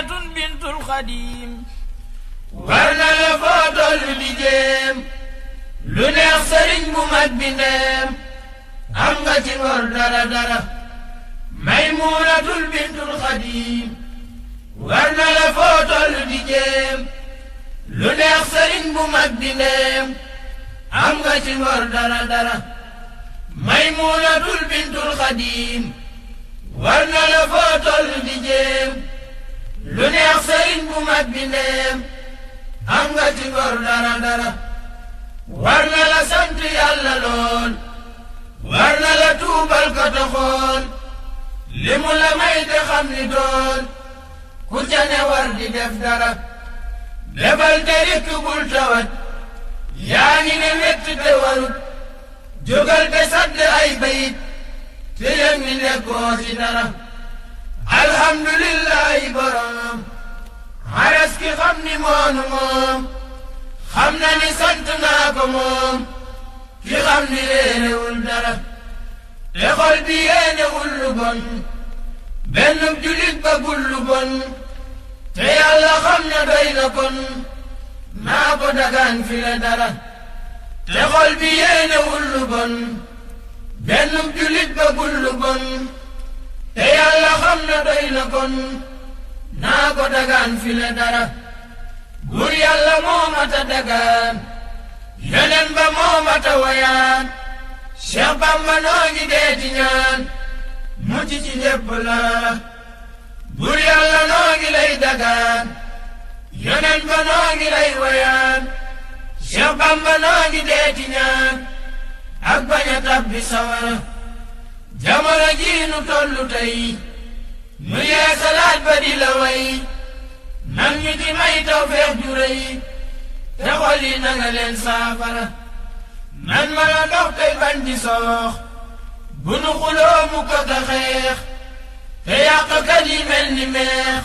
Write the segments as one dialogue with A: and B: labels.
A: Maymunatun bintul Xadim
B: war na la foo tollu di jéem lu neex sëriñ bu mag bi ndeem am nga ci ngor dara dara Maymunatul bintul Xadim war na la foo tollu di jéem lu neex sëriñ bu mag bi ndeem am nga ci ngor dara dara Maymunatul bintul Xadim war na la foo tollu di jéem lu neex sëriñ bu mag bi ndeem am nga ci ngor dara dara war na la sant yàlla lool war na la tuubal ko toxool li mu la may te xam ni doon ku ca ne war di def dara defal te rikk bul tawat yaa ngi ne wett te warut jógal te sadd ay bayit te yëg ni nekkoo ci dara alhamdulillahi borom xaras ki xam ni moonu moom xam na ni sant naa ko moom ki xam ni réerewul dara te xol bi yéenewul lu bon benn julit bëggul lu bon te yàlla xam na doy na kon naa ko dagaan fi la dara te xol bi yéenewul lu bon benn julit bëggul lu bon te yàlla xam na doy na kon naa ko dagaan fi la dara buur yàlla moo mata dagaan yeneen ba moo mata wayaan Cheikh Bamba noo ngi deeti ñaan mucc ci lépp la buur yàlla noo ngi lay dagaan yeneen ba noo ngi lay wayaan Cheikh Bamba noo ngi deeti ñaan ak bañ a tabbi sawara jamono jii nu tollu tey nu yee salaat ba di la way nan ñu ci may tawfeex ju rëy te xol yi na nga leen saafara nan ma la dox tey bañ di soox bu nu xuloo mu ko ka xeex te yàqkat yi mel ni meex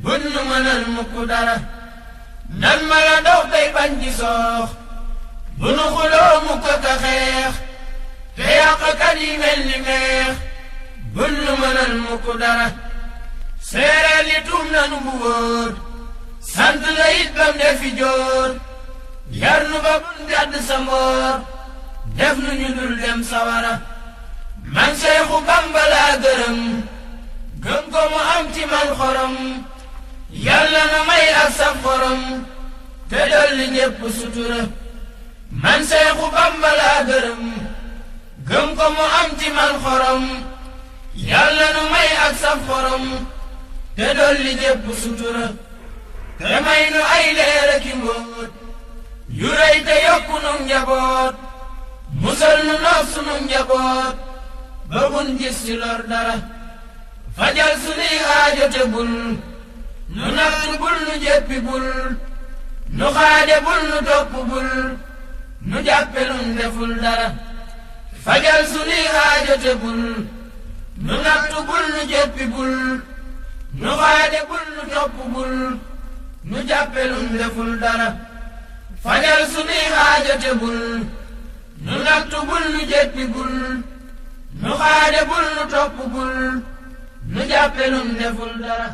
B: bun nu mënal mukk dara nan ma la dox tey bañ di soox bu nu xuloo mu ko ka xeex te yàqkat yi mel ni meex bun nu mënal mukk dara séeréer li tuum nanu bu wóor sant la it bam defi jóor yar nu ba bun jàdd sa mboor def nu ñu dul dem sawara man Seexu Bamba laa gërëm gëm ko mu am ci man xorom yàlla na may ak saf xorom te dolli ñépp sutura man Seexu Bamba laa gërëm gëm ko mu am ci man xorom yàlla nu may ak saf xorom te dolli ñépp sutura te may nu ay leer ak i mbóot yu rëy te yokku nu njaboot musal nu noof sunu njaboot ba bun gis ci lor dara fajal sunuy aajo te bul nu nattu bul nu jéppi bul nu xaade bul nu topp bul nu jàppe nun deful dara fajal sunuy aajo te bul nu nattu bul nu jéppi bul nu xaade bul nu topp bul nu jàppe nun deful dara fajal sunuy aajo te bul nu nattu bul nu jéppi bul nu xaade bul nu topp bul nu jàppe nun deful dara